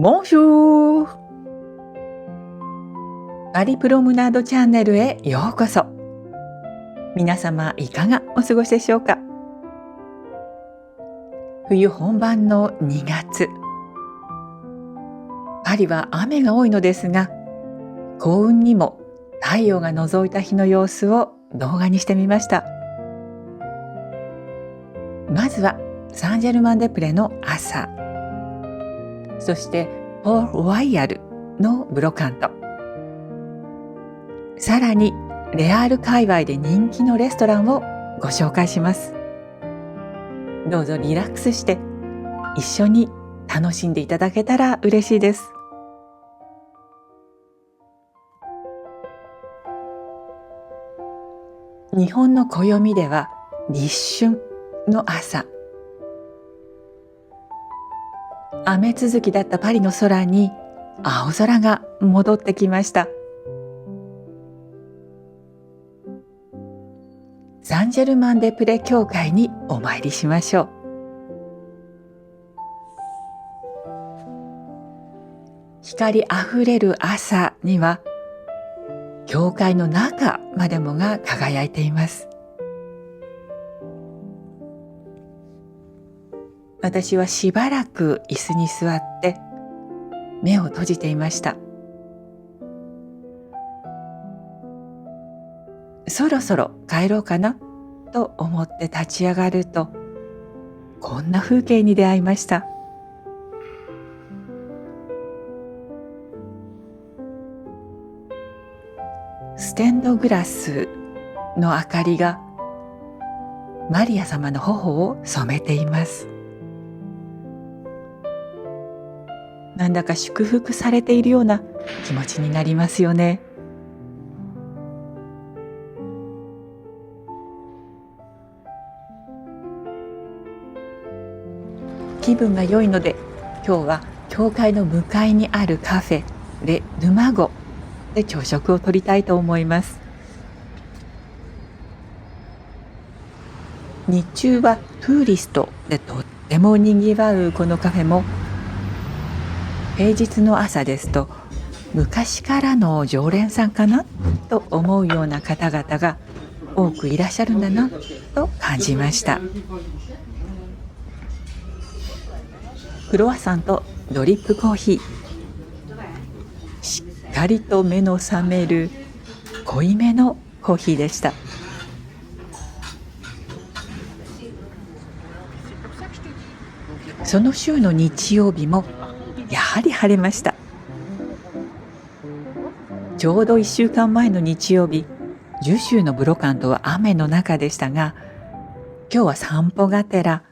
ボンジュールパリプロムナードチャンネルへようこそ。皆様いかがお過ごしでしょうか。冬本番の2月、パリは雨が多いのですが、幸運にも太陽が覗いた日の様子を動画にしてみました。まずはサンジェルマン・デ・プレの朝、そしてポール・ワイヤルのブロカント、さらにレアール界隈で人気のレストランをご紹介します。どうぞリラックスして一緒に楽しんでいただけたら嬉しいです。日本の暦では立春の朝、雨続きだったパリの空に青空が戻ってきました。サンジェルマン・デ・プレ教会にお参りしましょう。光あふれる朝には教会の中までもが輝いています。私はしばらく椅子に座って目を閉じていました。そろそろ帰ろうかなと思って立ち上がると、こんな風景に出会いました。ステンドグラスの明かりがマリア様の頬を染めています。なんだか祝福されているような気持ちになりますよね。気分が良いので、今日は教会の向かいにあるカフェレ・ヌマゴで朝食をとりたいと思います。日中はトゥーリストでとってもにぎわうこのカフェも、平日の朝ですと昔からの常連さんかなと思うような方々が多くいらっしゃるんだなと感じました。クロワッサンとドリップコーヒー、しっかりと目の覚める濃いめのコーヒーでした。その週の日曜日もやはり晴れました。ちょうど1週間前の日曜日、ジュシューのブロカントは雨の中でしたが、今日は散歩がてら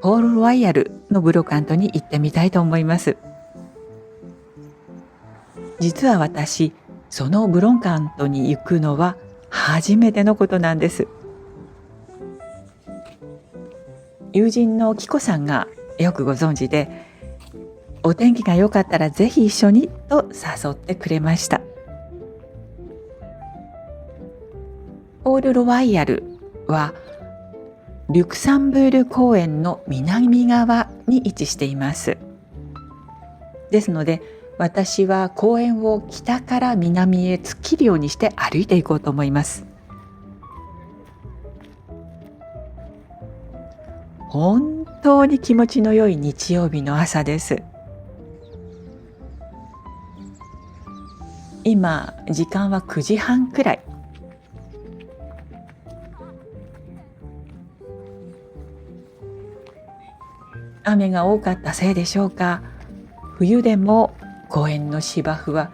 ポール・ワイヤルのブロカントに行ってみたいと思います。実は私、そのブロカントに行くのは初めてのことなんです。友人のキコさんがよくご存知で、お天気が良かったらぜひ一緒にと誘ってくれました。ポール・ワイヤルはリュクサンブール公園の南側に位置しています。ですので私は公園を北から南へ突っ切るようにして歩いていこうと思います。本当に気持ちの良い日曜日の朝です。今時間は9時半くらい。雨が多かったせいでしょうか、冬でも公園の芝生は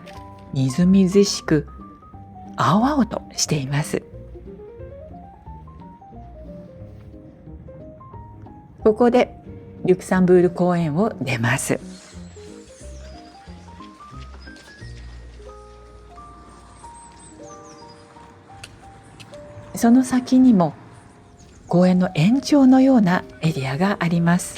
みずみずしく青々としています。ここでリュクサンブール公園を出ます。その先にも公園の延長のようなエリアがあります。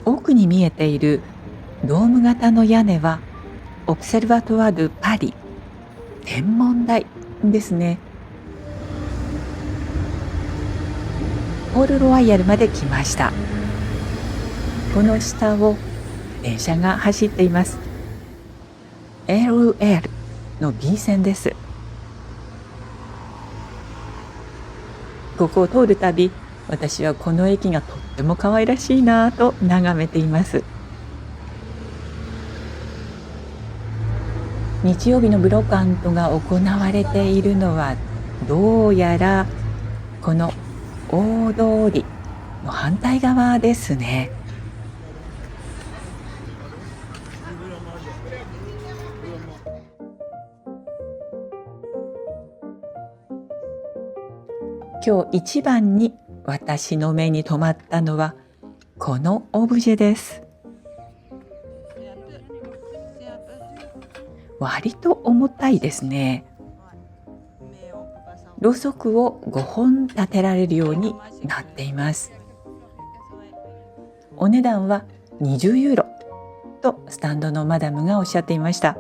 奥に見えているドーム型の屋根はオブセルバトワ・ドゥ・パリ、天文台ですね。ポール・ロワイヤルまで来ました。この下を電車が走っています。LL の B 線です。ここを通るたび、私はこの駅がとっても可愛らしいなぁと眺めています。日曜日のブロカントが行われているのはどうやらこの大通りの反対側ですね。今日一番に私の目に留まったのはこのオブジェです。割と重たいですね。ろうそくを5本立てられるようになっています。お値段は20ユーロとスタンドのマダムがおっしゃっていました。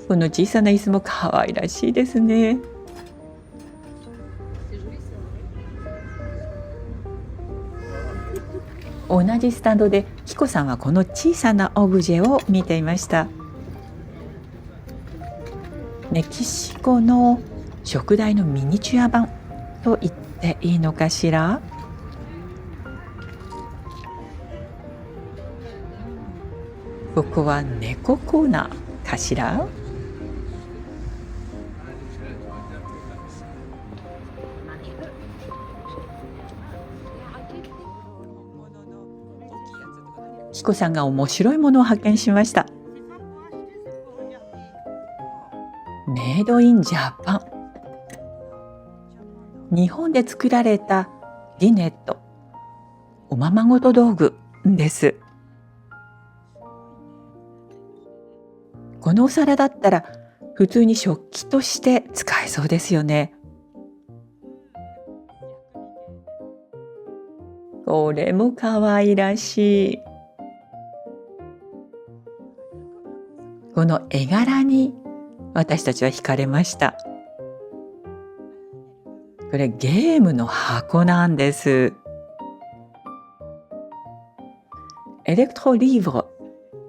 この小さな椅子も可愛らしいですね。同じスタンドでキコさんはこの小さなオブジェを見ていました。メキシコの食材のミニチュア版と言っていいのかしら。ここは猫コーナーかしら。キコさんが面白いものを発見しました。メイドインジャパン。日本で作られたディネット、おままごと道具です。このお皿だったら普通に食器として使えそうですよね。これも可愛らしい。この絵柄に私たちは惹かれました。これゲームの箱なんです。エレクトロリーブ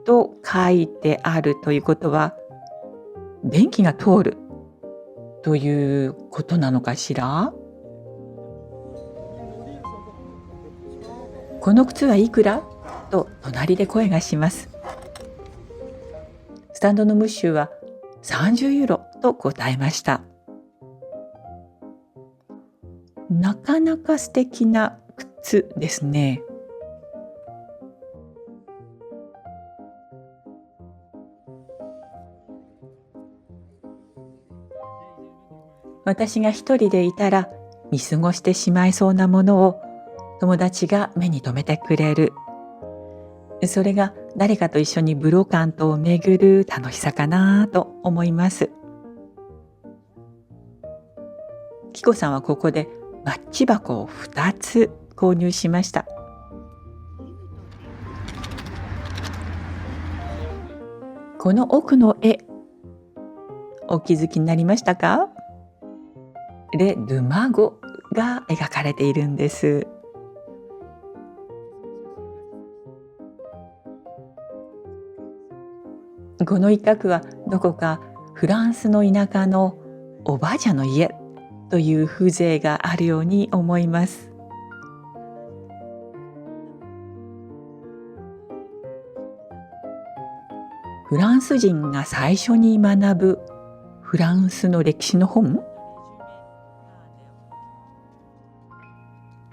と書いてあるということは、電気が通るということなのかしら。この靴はいくらと隣で声がします。スタンドのムッシュは30ユーロと答えました。なかなか素敵な靴ですね。私が一人でいたら見過ごしてしまいそうなものを友達が目に留めてくれる。それが誰かと一緒にブロカントを巡る楽しさかなと思います。キコさんはここでマッチ箱を2つ購入しました。この奥の絵、お気づきになりましたか？レ・ドゥ・マゴが描かれているんです。この一角はどこかフランスの田舎のおばあちゃんの家という風情があるように思います。フランス人が最初に学ぶフランスの歴史の本、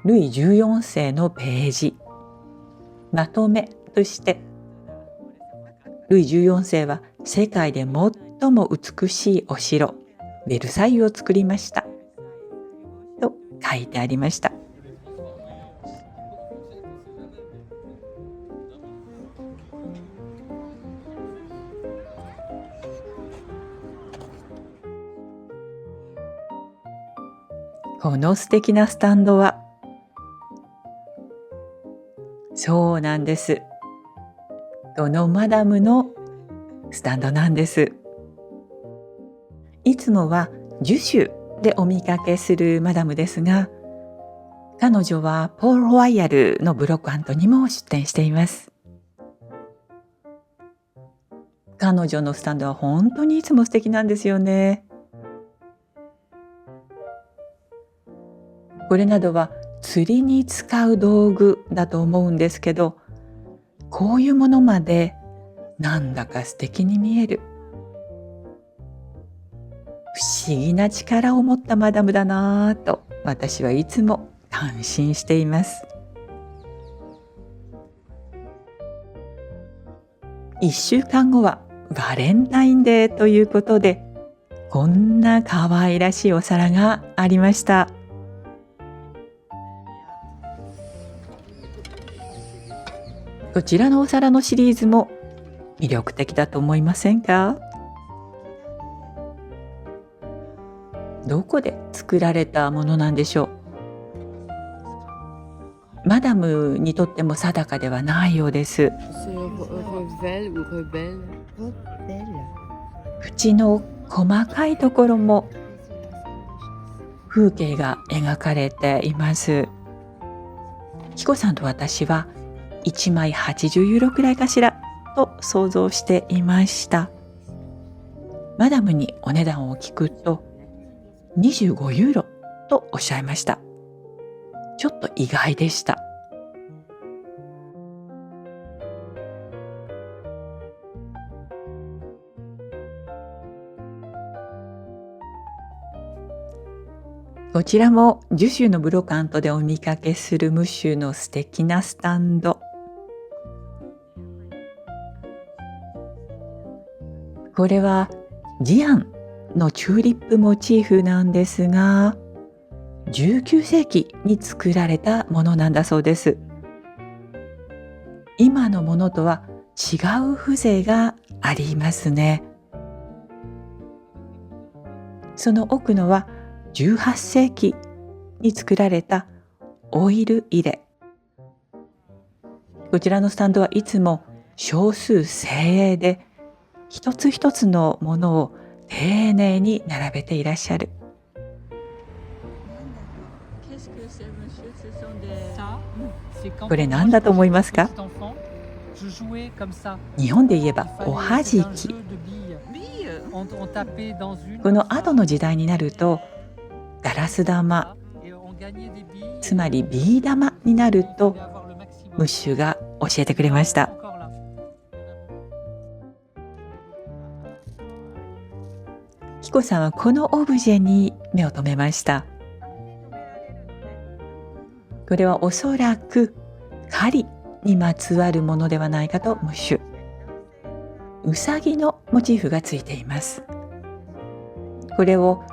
ルイ14世のページ、まとめとして、ルイ14世は世界で最も美しいお城、ベルサイユを作りましたと書いてありました。この素敵なスタンドは、そうなんです。このマダムのスタンドなんです。いつもはジュシュでお見かけするマダムですが、彼女はポール・ロワイヤルのブロックアントにも出店しています。彼女のスタンドは本当にいつも素敵なんですよね。これなどは釣りに使う道具だと思うんですけど、こういうものまでなんだか素敵に見える。不思議な力を持ったマダムだなぁと私はいつも感心しています。1週間後はバレンタインデーということで、こんな可愛らしいお皿がありました。こちらのお皿のシリーズも魅力的だと思いませんか？どこで作られたものなんでしょう。マダムにとっても定かではないようです。縁の細かいところも風景が描かれています。キコさんと私は1枚80ユーロくらいかしらと想像していました。マダムにお値段を聞くと25ユーロとおっしゃいました。ちょっと意外でした。こちらもジュシュのブロカントでお見かけするムッシュの素敵なスタンド。これはジアンのチューリップモチーフなんですが、19世紀に作られたものなんだそうです。今のものとは違う風情がありますね。その奥のは18世紀に作られたオイル入れ。こちらのスタンドはいつも少数精鋭で、一つ一つのものを丁寧に並べていらっしゃる。これ何だと思いますか？日本で言えばおはじき。この後の時代になるとガラス玉、つまりビー玉になるとムッシュが教えてくれました。キコさんはこのオブジェに目を留めました。これはおそらく狩りにまつわるものではないかとムッシュ。ウサギのモチーフがついています。これを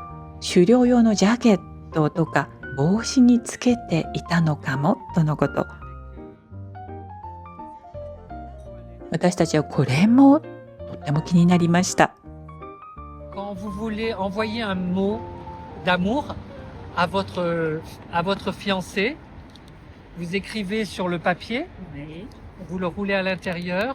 狩猟用のジャケットとか帽子につけていたのかもとのこと。私たちはこれもとっても気になりました。Quand vous voulez envoyer un mot d'amour à votre fiancé, vous écrivez sur le papier, vous le roulez à l'intérieur,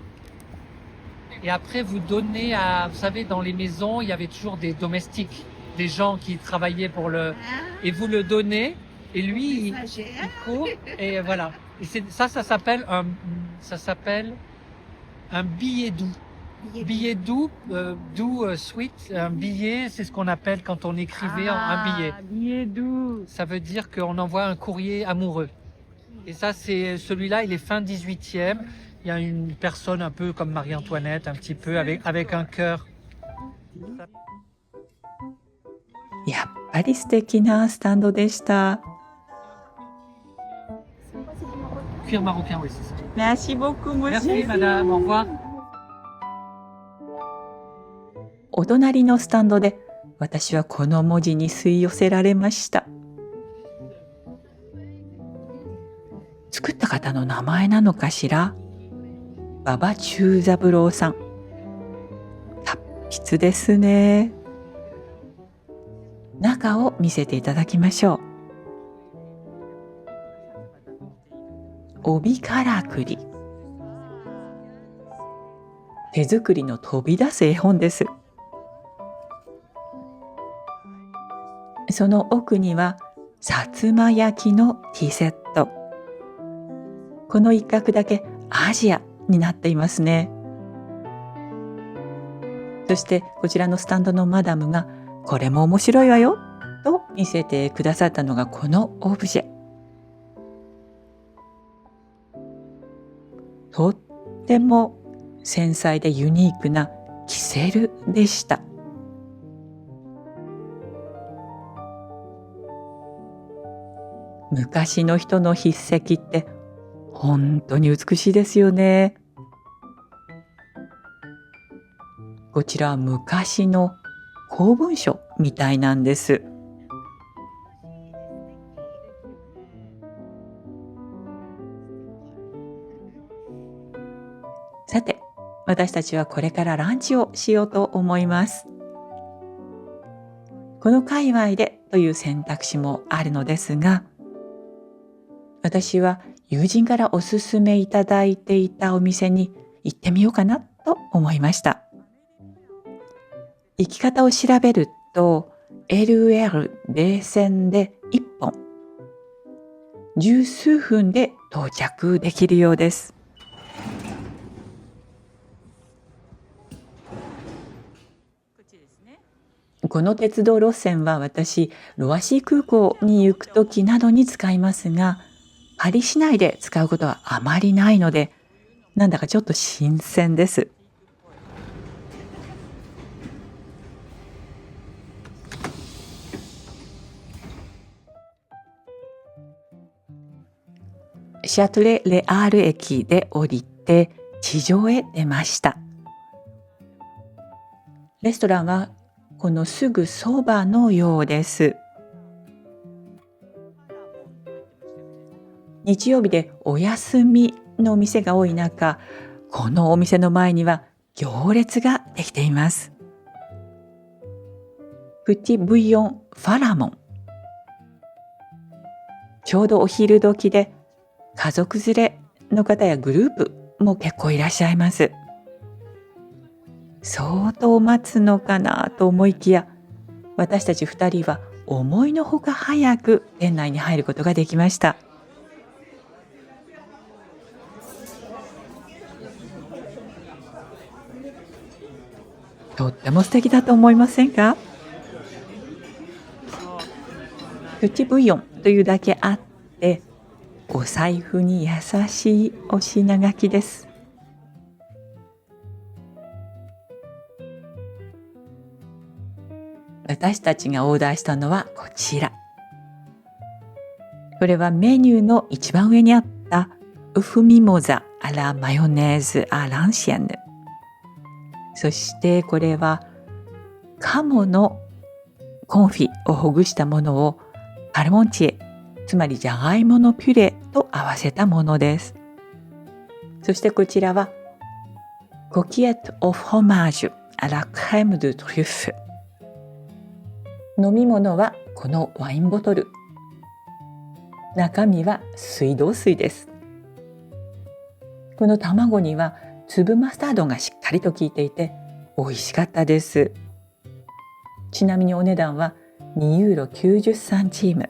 et après vous donnez à, vous savez, dans les maisons, il y avait toujours des domestiques, des gens qui travaillaient pour le, et vous le donnez, et lui, il court, et voilà. Et ça s'appelle un billet doux. Billet doux, sweet, un billet, c'est ce qu'on appelle quand on écrivait un billet. Billet doux. Ça veut dire qu'on envoie un courrier amoureux. Et ça, c'est celui-là, il est fin 18e. Il y a une personne un peu comme Marie-Antoinette, un petit peu avec un cœur. やっぱり素敵なスタンドでした。Cuir marocain, oui, c'est ça. Merci beaucoup, Merci, madame. Au revoir. お隣のスタンドで私はこの文字に吸い寄せられました。作った方の名前なのかしら？馬場忠三郎さん。達筆ですね。中を見せていただきましょう。帯からくり。手作りの飛び出す絵本です。その奥にはさつま焼きのティーセット。この一角だけアジアになっていますね。そしてこちらのスタンドのマダムがこれも面白いわよと見せてくださったのがこのオブジェ。とっても繊細でユニークなキセルでした。昔の人の筆跡って本当に美しいですよね。こちらは昔の公文書みたいなんです。さて、私たちはこれからランチをしようと思います。この界隈でという選択肢もあるのですが、私は友人からおすすめいただいていたお店に行ってみようかなと思いました。行き方を調べると LR 米線で1本十数分で到着できるようです。この鉄道路線は私、ロワシー空港に行くときなどに使いますが、パリ市内で使うことはあまりないので、なんだかちょっと新鮮です。シャトレ・レアール駅で降りて地上へ出ました。レストランはこのすぐそばのようです。日曜日でお休みの店が多い中、このお店の前には行列ができています。プティブイヨン・ファラモン。ちょうどお昼時で家族連れの方やグループも結構いらっしゃいます。相当待つのかなと思いきや、私たち2人は思いのほか早く店内に入ることができました。とっても素敵だと思いませんか？プチブイヨンというだけあって、お財布に優しいお品書きです。私たちがオーダーしたのはこちら。これはメニューの一番上にあったウフミモザアラマヨネーズアランシアンヌ。そしてこれは鴨のコンフィをほぐしたものをパルモンチエ、つまりじゃがいものピュレと合わせたものです。そしてこちらはコキエット・オ・フロマージュ・ア・ラ・クレーム・ドゥ・トリュフ。飲み物はこのワインボトル。中身は水道水です。この卵には粒マスタードがしっかりと効いていて美味しかったです。ちなみにお値段は2ユーロ90サンチーム。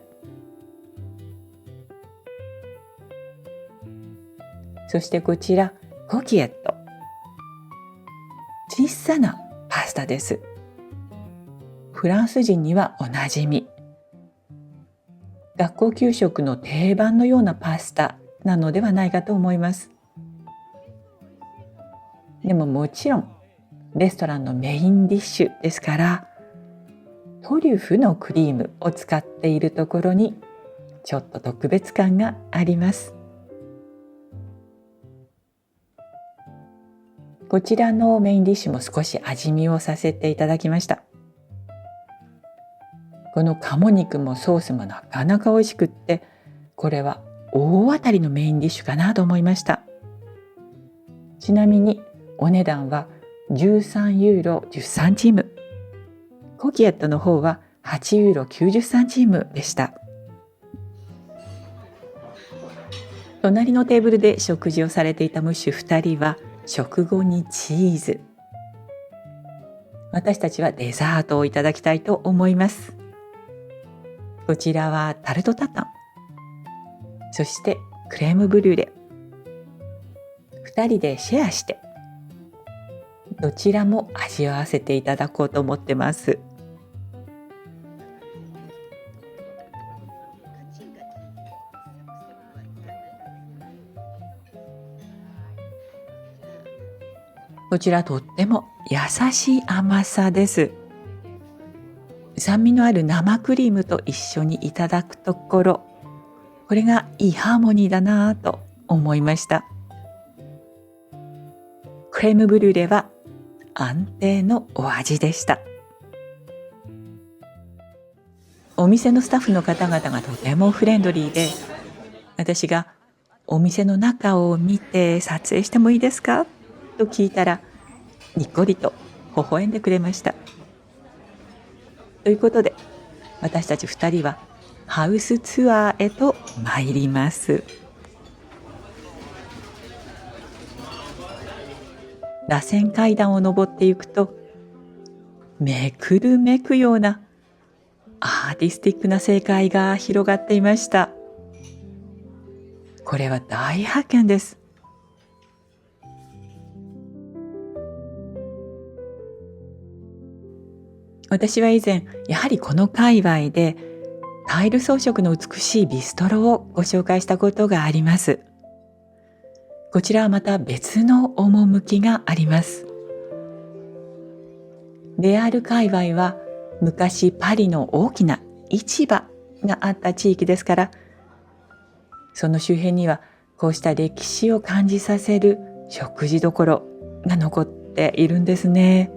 そしてこちらコキエット。小さなパスタです。フランス人にはおなじみ。学校給食の定番のようなパスタなのではないかと思います。でももちろんレストランのメインディッシュですから、トリュフのクリームを使っているところにちょっと特別感があります。こちらのメインディッシュも少し味見をさせていただきました。この鴨肉もソースもなかなか美味しくって、これは大当たりのメインディッシュかなと思いました。ちなみにお値段は13ユーロ10サンチーム。コキエットの方は8ユーロ90サンチームでした。隣のテーブルで食事をされていたムッシュ2人は食後にチーズ。私たちはデザートをいただきたいと思います。こちらはタルトタタン、そしてクレームブリュレ。2人でシェアしてどちらも味わわせていただこうと思ってます。こちらとっても優しい甘さです。酸味のある生クリームと一緒にいただくところ、これがいいハーモニーだなぁと思いました。クレームブリュレは安定のお味でした。お店のスタッフの方々がとてもフレンドリーで、私がお店の中を見て撮影してもいいですかと聞いたら、にっこりと微笑んでくれました。ということで、私たち2人はハウスツアーへと参ります。螺旋階段を登っていくと、めくるめくようなアーティスティックな世界が広がっていました。これは大発見です。私は以前、やはりこの界隈でタイル装飾の美しいビストロをご紹介したことがあります。こちらはまた別の趣があります。レアール界隈は昔パリの大きな市場があった地域ですから、その周辺にはこうした歴史を感じさせる食事どころが残っているんですね。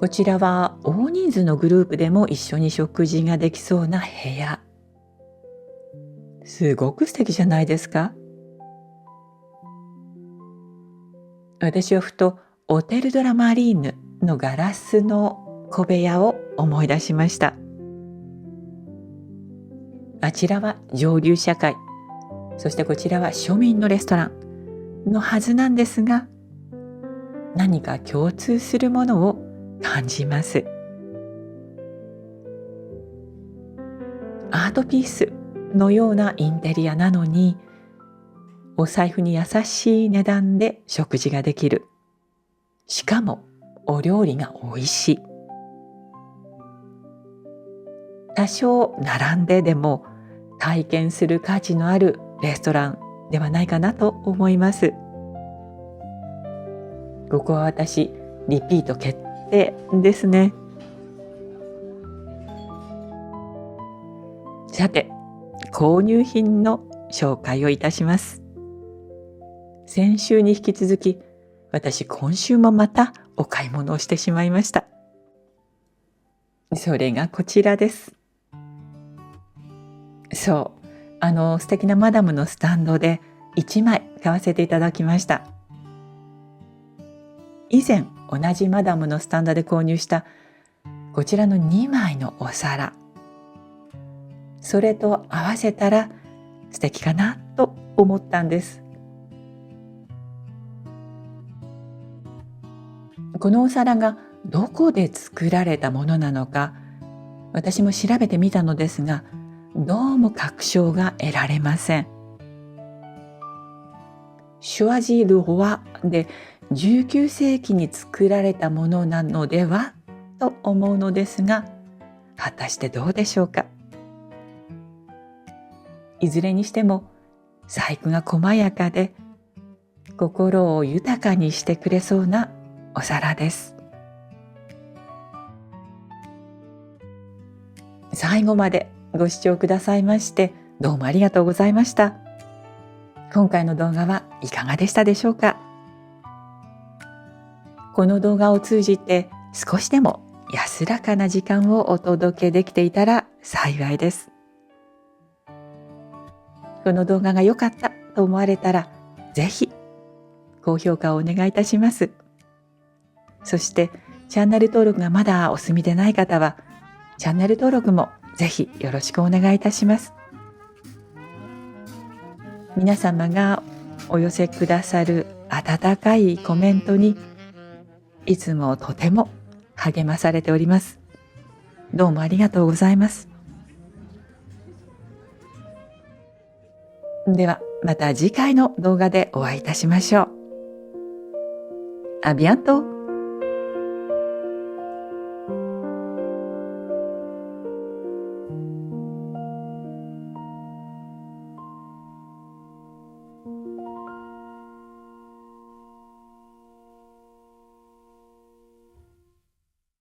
こちらは大人数のグループでも一緒に食事ができそうな部屋。すごく素敵じゃないですか？私はふとオテル・ド・ラ・マリーヌのガラスの小部屋を思い出しました。あちらは上流社会、そしてこちらは庶民のレストランのはずなんですが、何か共通するものを感じます。アートピースのようなインテリアなのに、お財布に優しい値段で食事ができる。しかもお料理が美味しい。多少並んででも体験する価値のあるレストランではないかなと思います。ここは私、リピート決定ですね。さて、購入品の紹介をいたします。先週に引き続き、私今週もまたお買い物をしてしまいました。それがこちらです。そう、素敵なマダムのスタンドで1枚買わせていただきました。以前同じマダムのスタンドで購入したこちらの2枚のお皿、それと合わせたら素敵かなと思ったんです。このお皿がどこで作られたものなのか、私も調べてみたのですが、どうも確証が得られません。シュワジール・ロワで19世紀に作られたものなのではと思うのですが、果たしてどうでしょうか。いずれにしても細工が細やかで心を豊かにしてくれそうなお皿です。最後までご視聴くださいましてどうもありがとうございました。今回の動画はいかがでしたでしょうか。この動画を通じて少しでも安らかな時間をお届けできていたら幸いです。この動画が良かったと思われたら、ぜひ高評価をお願いいたします。そしてチャンネル登録がまだお済みでない方は、チャンネル登録もぜひよろしくお願いいたします。皆様がお寄せくださる温かいコメントにいつもとても励まされております。どうもありがとうございます。ではまた次回の動画でお会いいたしましょう。アビアント。